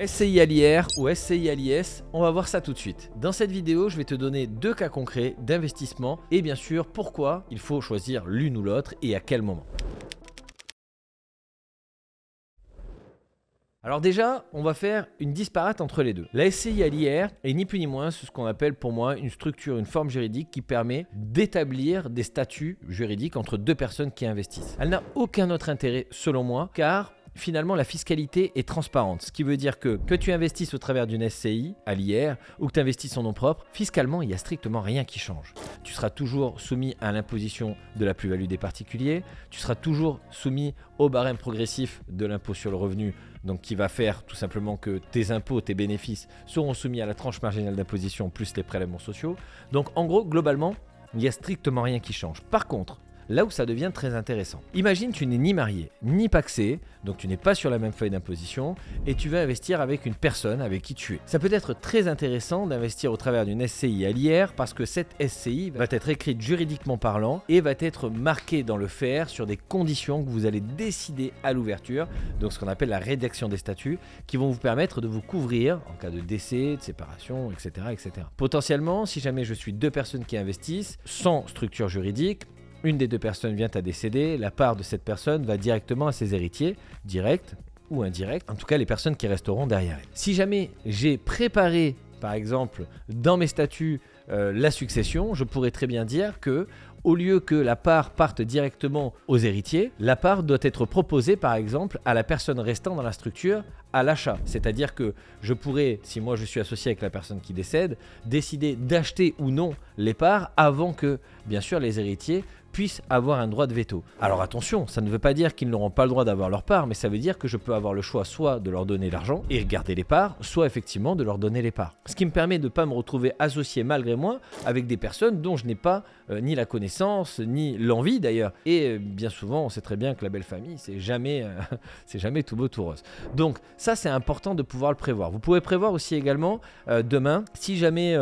SCI à l'IR ou SCI à l'IS, on va voir ça tout de suite. Dans cette vidéo, je vais te donner deux cas concrets d'investissement et bien sûr pourquoi il faut choisir l'une ou l'autre et à quel moment. Alors déjà, on va faire une disparate entre les deux. La SCI à l'IR est ni plus ni moins ce qu'on appelle pour moi une structure, une forme juridique qui permet d'établir des statuts juridiques entre deux personnes qui investissent. Elle n'a aucun autre intérêt selon moi car finalement, la fiscalité est transparente, ce qui veut dire que tu investisses au travers d'une SCI à l'IR ou que tu investisses en nom propre, fiscalement, il n'y a strictement rien qui change. Tu seras toujours soumis à l'imposition de la plus-value des particuliers, tu seras toujours soumis au barème progressif de l'impôt sur le revenu, donc qui va faire tout simplement que tes impôts, tes bénéfices seront soumis à la tranche marginale d'imposition plus les prélèvements sociaux. Donc en gros, globalement, il n'y a strictement rien qui change. Par contre, là où ça devient très intéressant. Imagine tu n'es ni marié, ni pacsé, donc tu n'es pas sur la même feuille d'imposition et tu veux investir avec une personne avec qui tu es. Ça peut être très intéressant d'investir au travers d'une SCI à l'IR parce que cette SCI va être écrite juridiquement parlant et va être marquée dans le fer sur des conditions que vous allez décider à l'ouverture, donc ce qu'on appelle la rédaction des statuts, qui vont vous permettre de vous couvrir en cas de décès, de séparation, etc. etc. Potentiellement, si jamais je suis deux personnes qui investissent sans structure juridique, une des deux personnes vient à décéder, la part de cette personne va directement à ses héritiers, directs ou indirects, en tout cas les personnes qui resteront derrière elle. Si jamais j'ai préparé, par exemple, dans mes statuts, la succession, je pourrais très bien dire que au lieu que la part parte directement aux héritiers, la part doit être proposée par exemple à la personne restant dans la structure à l'achat. C'est-à-dire que je pourrais, si moi je suis associé avec la personne qui décède, décider d'acheter ou non les parts avant que, bien sûr, les héritiers puissent avoir un droit de veto. Alors attention, ça ne veut pas dire qu'ils n'auront pas le droit d'avoir leur part, mais ça veut dire que je peux avoir le choix soit de leur donner l'argent et garder les parts, soit effectivement de leur donner les parts. Ce qui me permet de ne pas me retrouver associé malgré moi avec des personnes dont je n'ai pas ni la connaissance, ni l'envie d'ailleurs. Et bien souvent, on sait très bien que la belle famille, c'est jamais tout beau tout rose. Donc ça, c'est important de pouvoir le prévoir. Vous pouvez prévoir aussi également demain, si jamais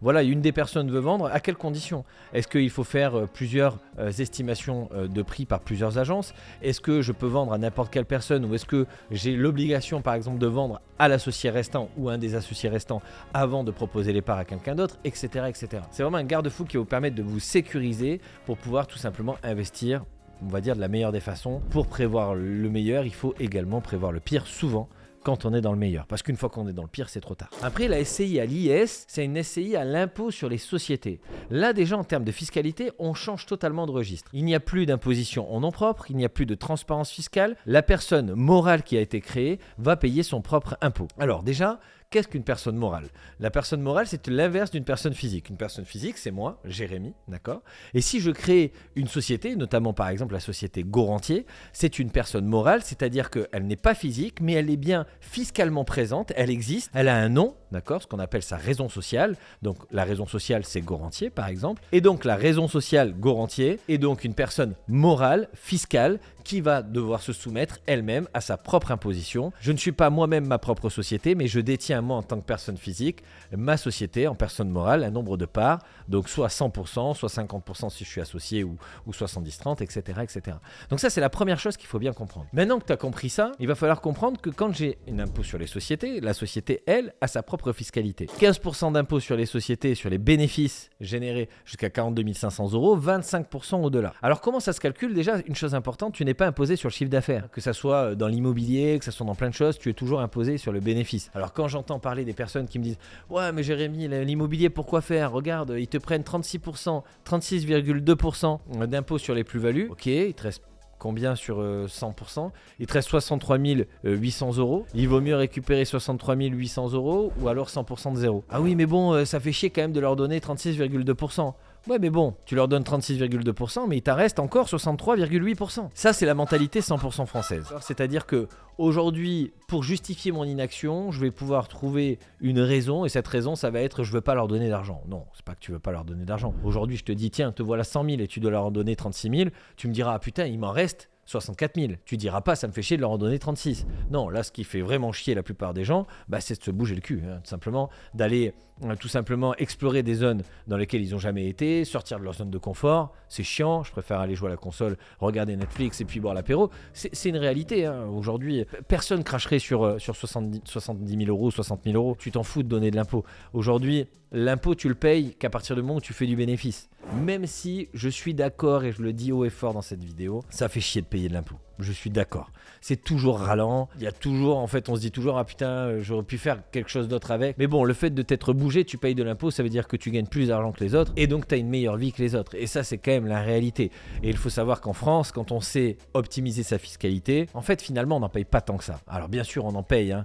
une des personnes veut vendre, à quelles conditions? Est-ce qu'il faut faire plusieurs estimations de prix par plusieurs agences? Est-ce que je peux vendre à n'importe quelle personne ou est-ce que j'ai l'obligation par exemple de vendre à l'associé restant ou à un des associés restants avant de proposer les parts à quelqu'un d'autre, etc. etc. C'est vraiment un garde-fou qui va vous permettre de vous sécuriser pour pouvoir tout simplement investir, on va dire de la meilleure des façons. Pour prévoir le meilleur, il faut également prévoir le pire souvent quand on est dans le meilleur. Parce qu'une fois qu'on est dans le pire, c'est trop tard. Après, la SCI à l'IS, c'est une SCI à l'impôt sur les sociétés. Là, déjà, en termes de fiscalité, on change totalement de registre. Il n'y a plus d'imposition en nom propre, il n'y a plus de transparence fiscale. La personne morale qui a été créée va payer son propre impôt. Alors déjà, qu'est-ce qu'une personne morale? La personne morale, c'est l'inverse d'une personne physique. Une personne physique, c'est moi, Jérémy, d'accord? Et si je crée une société, notamment par exemple la société Gorantier, c'est une personne morale, c'est-à-dire qu'elle n'est pas physique, mais elle est bien fiscalement présente, elle existe, elle a un nom, d'accord? Ce qu'on appelle sa raison sociale. Donc la raison sociale, c'est Gorantier, par exemple. Et donc la raison sociale Gorantier est donc une personne morale, fiscale, qui va devoir se soumettre elle-même à sa propre imposition. Je ne suis pas moi-même ma propre société, mais je détiens moi en tant que personne physique ma société en personne morale, un nombre de parts, donc soit 100%, soit 50% si je suis associé ou 70-30, etc., etc. Donc ça, c'est la première chose qu'il faut bien comprendre. Maintenant que tu as compris ça, il va falloir comprendre que quand j'ai un impôt sur les sociétés, la société, elle, a sa propre fiscalité. 15% d'impôt sur les sociétés, sur les bénéfices générés jusqu'à 42 500 €, 25% au-delà. Alors comment ça se calcule? Déjà, une chose importante, tu n'es pas imposé sur le chiffre d'affaires. Que ça soit dans l'immobilier, que ça soit dans plein de choses, tu es toujours imposé sur le bénéfice. Alors quand j'entends parler des personnes qui me disent « Ouais mais Jérémy, l'immobilier pourquoi faire? Regarde, ils te prennent 36%, 36,2% d'impôt sur les plus-values. Ok, il te reste combien sur 100%? Il te reste 63 800 €. Il vaut mieux récupérer 63 800 € ou alors 100% de zéro. Ah oui mais bon, ça fait chier quand même de leur donner 36,2%. Ouais mais bon, tu leur donnes 36,2%, mais il t'en reste encore 63,8%. Ça c'est la mentalité 100% française. C'est-à-dire que aujourd'hui, pour justifier mon inaction, je vais pouvoir trouver une raison, et cette raison ça va être je veux pas leur donner d'argent. Non, c'est pas que tu veux pas leur donner d'argent. Aujourd'hui je te dis tiens, te voilà 100 000 et tu dois leur donner 36 000, tu me diras ah putain il m'en reste 64 000. Tu diras pas, ça me fait chier de leur en donner 36. Non, là, ce qui fait vraiment chier la plupart des gens, c'est de se bouger le cul, tout simplement, d'aller tout simplement explorer des zones dans lesquelles ils n'ont jamais été, sortir de leur zone de confort. C'est chiant, je préfère aller jouer à la console, regarder Netflix et puis boire l'apéro. C'est une réalité. Aujourd'hui, personne cracherait sur 70 000 euros, 60 000 euros. Tu t'en fous de donner de l'impôt. Aujourd'hui, l'impôt, tu le payes qu'à partir du moment où tu fais du bénéfice. Même si je suis d'accord, et je le dis haut et fort dans cette vidéo, ça fait chier de payer de l'impôt. Je suis d'accord. C'est toujours ralent. Il y a toujours, en fait, on se dit toujours, ah putain, j'aurais pu faire quelque chose d'autre avec. Mais bon, le fait de t'être bougé, tu payes de l'impôt, ça veut dire que tu gagnes plus d'argent que les autres. Et donc, tu as une meilleure vie que les autres. Et ça, c'est quand même la réalité. Et il faut savoir qu'en France, quand on sait optimiser sa fiscalité, en fait, finalement, on n'en paye pas tant que ça. Alors, bien sûr, on en paye,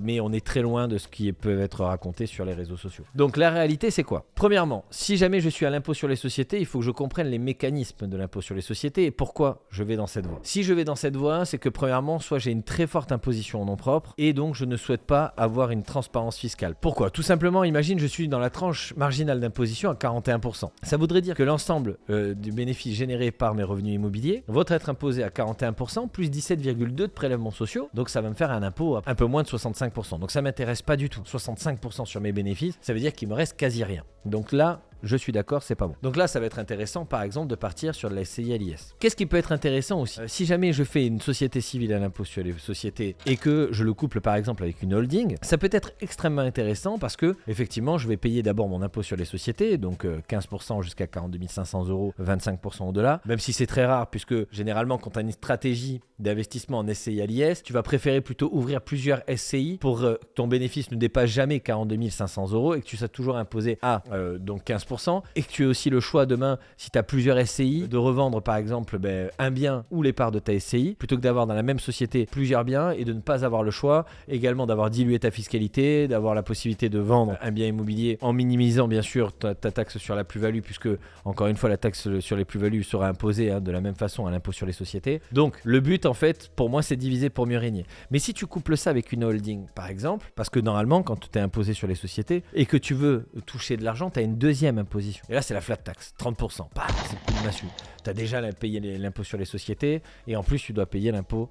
mais on est très loin de ce qui peut être raconté sur les réseaux sociaux. Donc, la réalité, c'est quoi? Premièrement, si jamais je suis à l'impôt sur les sociétés, il faut que je comprenne les mécanismes de l'impôt sur les sociétés et pourquoi je vais dans cette voie. Si je vais dans cette voie, c'est que premièrement, soit j'ai une très forte imposition en nom propre et donc je ne souhaite pas avoir une transparence fiscale. Pourquoi? Tout simplement, imagine, je suis dans la tranche marginale d'imposition à 41%. Ça voudrait dire que l'ensemble du bénéfice généré par mes revenus immobiliers va être imposé à 41% plus 17,2% de prélèvements sociaux. Donc ça va me faire un impôt un peu moins de 65%. Donc ça ne m'intéresse pas du tout. 65% sur mes bénéfices, ça veut dire qu'il me reste quasi rien. Donc là, je suis d'accord, c'est pas bon. Donc là, ça va être intéressant, par exemple, de partir sur de la SCI à l'IS. Qu'est-ce qui peut être intéressant aussi? Si jamais je fais une société civile à l'impôt sur les sociétés et que je le couple, par exemple, avec une holding, ça peut être extrêmement intéressant parce que, effectivement, je vais payer d'abord mon impôt sur les sociétés, donc 15% jusqu'à 42 500 euros, 25% au-delà, même si c'est très rare, puisque généralement, quand tu as une stratégie d'investissement en SCI à l'IS, tu vas préférer plutôt ouvrir plusieurs SCI pour que ton bénéfice ne dépasse jamais 42 500 euros et que tu sois toujours imposé à donc 15%. Et que tu aies aussi le choix demain, si tu as plusieurs SCI, de revendre par exemple un bien ou les parts de ta SCI, plutôt que d'avoir dans la même société plusieurs biens et de ne pas avoir le choix, également d'avoir dilué ta fiscalité, d'avoir la possibilité de vendre un bien immobilier en minimisant bien sûr ta taxe sur la plus-value, puisque encore une fois la taxe sur les plus-values sera imposée de la même façon à l'impôt sur les sociétés. Donc le but en fait pour moi c'est diviser pour mieux régner. Mais si tu couples ça avec une holding par exemple, parce que normalement quand tu es imposé sur les sociétés et que tu veux toucher de l'argent, tu as une deuxième imposition. Et là, c'est la flat tax, 30%. C'est le coup de massue. Tu as déjà payé l'impôt sur les sociétés et en plus, tu dois payer l'impôt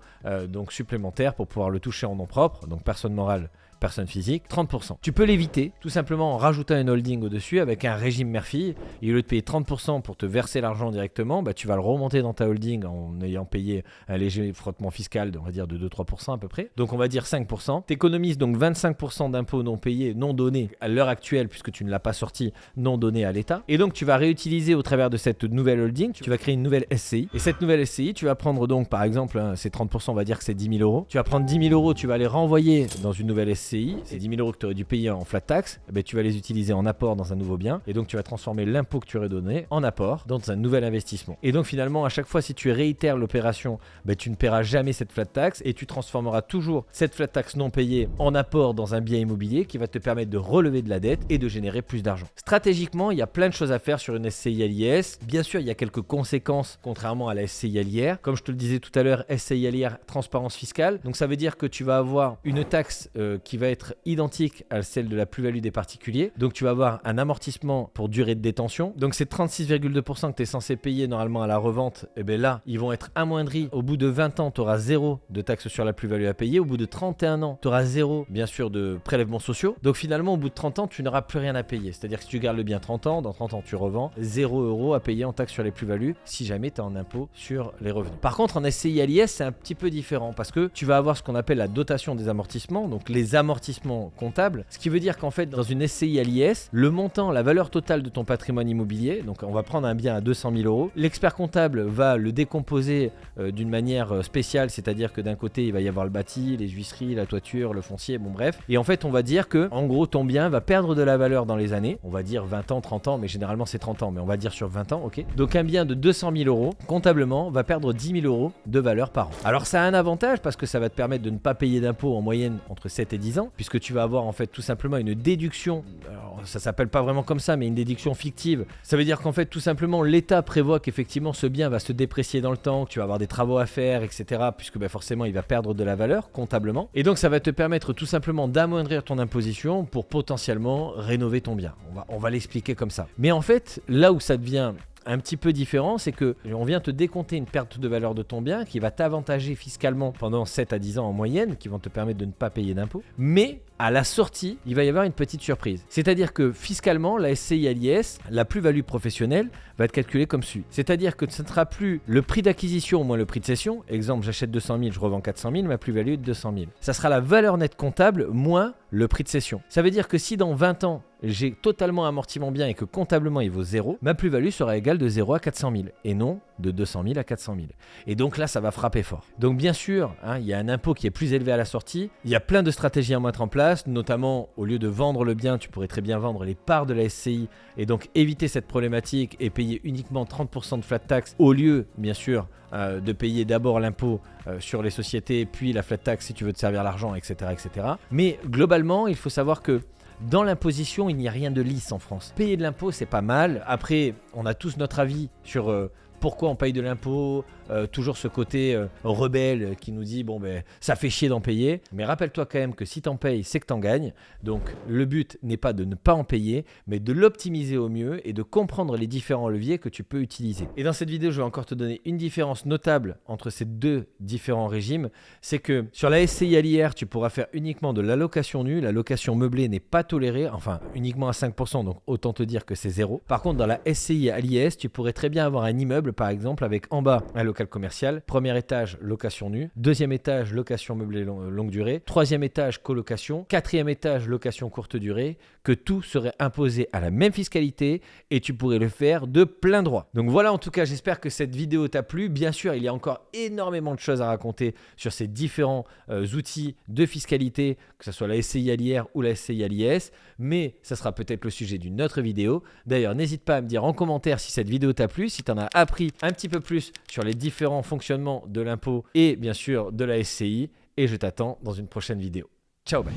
donc supplémentaire pour pouvoir le toucher en nom propre, donc personne morale, personne physique, 30%. Tu peux l'éviter tout simplement en rajoutant une holding au-dessus avec un régime mère-fille. Et au lieu de payer 30% pour te verser l'argent directement, tu vas le remonter dans ta holding en ayant payé un léger frottement fiscal, on va dire de 2-3% à peu près. Donc on va dire 5%. Tu économises donc 25% d'impôts non payés, non donnés à l'heure actuelle puisque tu ne l'as pas sorti, non donné à l'État. Et donc tu vas réutiliser au travers de cette nouvelle holding, tu vas créer une nouvelle SCI. Et cette nouvelle SCI, tu vas prendre donc par exemple, c'est 30%, on va dire que c'est 10 000 euros. Tu vas prendre 10 000 euros, tu vas les renvoyer dans une nouvelle SCI. Ces 10 000 euros que tu aurais dû payer en flat tax, tu vas les utiliser en apport dans un nouveau bien et donc tu vas transformer l'impôt que tu aurais donné en apport dans un nouvel investissement. Et donc finalement à chaque fois si tu réitères l'opération, tu ne paieras jamais cette flat tax et tu transformeras toujours cette flat tax non payée en apport dans un bien immobilier qui va te permettre de relever de la dette et de générer plus d'argent. Stratégiquement, il y a plein de choses à faire sur une SCI à l'IS. Bien sûr, il y a quelques conséquences contrairement à la SCI à l'IR. Comme je te le disais tout à l'heure, SCI à l'IR, transparence fiscale. Donc ça veut dire que tu vas avoir une taxe qui va être identique à celle de la plus-value des particuliers. Donc tu vas avoir un amortissement pour durée de détention. Donc ces 36,2% que tu es censé payer normalement à la revente, là, ils vont être amoindris. Au bout de 20 ans, tu auras 0 de taxe sur la plus-value à payer. Au bout de 31 ans, tu auras 0, bien sûr, de prélèvements sociaux. Donc finalement, au bout de 30 ans, tu n'auras plus rien à payer. C'est-à-dire que si tu gardes le bien 30 ans, dans 30 ans, tu revends 0 € à payer en taxe sur les plus-values si jamais tu es en impôt sur les revenus. Par contre, en SCI à l'IS, c'est un petit peu différent parce que tu vas avoir ce qu'on appelle la dotation des amortissements, donc les amortissements comptables, ce qui veut dire qu'en fait dans une SCI à l'IS, le montant, la valeur totale de ton patrimoine immobilier, donc on va prendre un bien à 200 000 €, l'expert comptable va le décomposer d'une manière spéciale, c'est-à-dire que d'un côté il va y avoir le bâti, les huisseries, la toiture, le foncier, bon bref, et en fait on va dire que en gros ton bien va perdre de la valeur dans les années, on va dire 20 ans, 30 ans, mais généralement c'est 30 ans, mais on va dire sur 20 ans, ok. Donc un bien de 200 000 € comptablement va perdre 10 000 € de valeur par an. Alors ça a un avantage parce que ça va te permettre de ne pas payer d'impôts en moyenne entre 7 et 10 ans, puisque tu vas avoir en fait tout simplement une déduction, alors ça s'appelle pas vraiment comme ça, mais une déduction fictive. Ça veut dire qu'en fait tout simplement l'État prévoit qu'effectivement ce bien va se déprécier dans le temps, que tu vas avoir des travaux à faire, etc. Puisque forcément il va perdre de la valeur comptablement. Et donc ça va te permettre tout simplement d'amoindrir ton imposition pour potentiellement rénover ton bien. On va l'expliquer comme ça. Mais en fait là où ça devient un petit peu différent, c'est que on vient te décompter une perte de valeur de ton bien qui va t'avantager fiscalement pendant 7 à 10 ans en moyenne, qui vont te permettre de ne pas payer d'impôts. Mais à la sortie, il va y avoir une petite surprise. C'est-à-dire que fiscalement, la SCI à l'IS, la plus-value professionnelle, va être calculée comme suit. C'est-à-dire que ce ne sera plus le prix d'acquisition moins le prix de cession. Exemple, j'achète 200 000, je revends 400 000, ma plus-value est de 200 000. Ça sera la valeur nette comptable moins le prix de cession. Ça veut dire que si dans 20 ans, j'ai totalement amorti mon bien et que comptablement il vaut 0, ma plus-value sera égale de 0 à 400 000 et non de 200 000 à 400 000. Et donc là, ça va frapper fort. Donc bien sûr, il y a un impôt qui est plus élevé à la sortie. Il y a plein de stratégies à mettre en place, notamment au lieu de vendre le bien, tu pourrais très bien vendre les parts de la SCI et donc éviter cette problématique et payer uniquement 30% de flat tax au lieu, bien sûr, de payer d'abord l'impôt sur les sociétés, puis la flat tax si tu veux te servir l'argent, etc., etc. Mais globalement, il faut savoir que dans l'imposition, il n'y a rien de lisse en France. Payer de l'impôt, c'est pas mal. Après, on a tous notre avis sur pourquoi on paye de l'impôt, toujours ce côté rebelle qui nous dit bon ben ça fait chier d'en payer, mais rappelle-toi quand même que si t'en payes, c'est que t'en gagnes. Donc le but n'est pas de ne pas en payer, mais de l'optimiser au mieux et de comprendre les différents leviers que tu peux utiliser. Et dans cette vidéo, je vais encore te donner une différence notable entre ces deux différents régimes, c'est que sur la SCI à l'IR, tu pourras faire uniquement de la location nue, la location meublée n'est pas tolérée, enfin uniquement à 5%, donc autant te dire que c'est 0. Par contre, dans la SCI à l'IS, tu pourrais très bien avoir un immeuble par exemple avec en bas un local commercial, premier étage location nue, deuxième étage location meublée longue durée, troisième étage colocation, quatrième étage location courte durée, que tout serait imposé à la même fiscalité et tu pourrais le faire de plein droit. Donc voilà, en tout cas, j'espère que cette vidéo t'a plu. Bien sûr, il y a encore énormément de choses à raconter sur ces différents outils de fiscalité, que ce soit la SCI à l'IR ou la SCI à l'IS, mais ça sera peut-être le sujet d'une autre vidéo. D'ailleurs, n'hésite pas à me dire en commentaire si cette vidéo t'a plu, si tu en as appris un petit peu plus sur les différents fonctionnements de l'impôt et bien sûr de la SCI, et je t'attends dans une prochaine vidéo. Ciao, bye.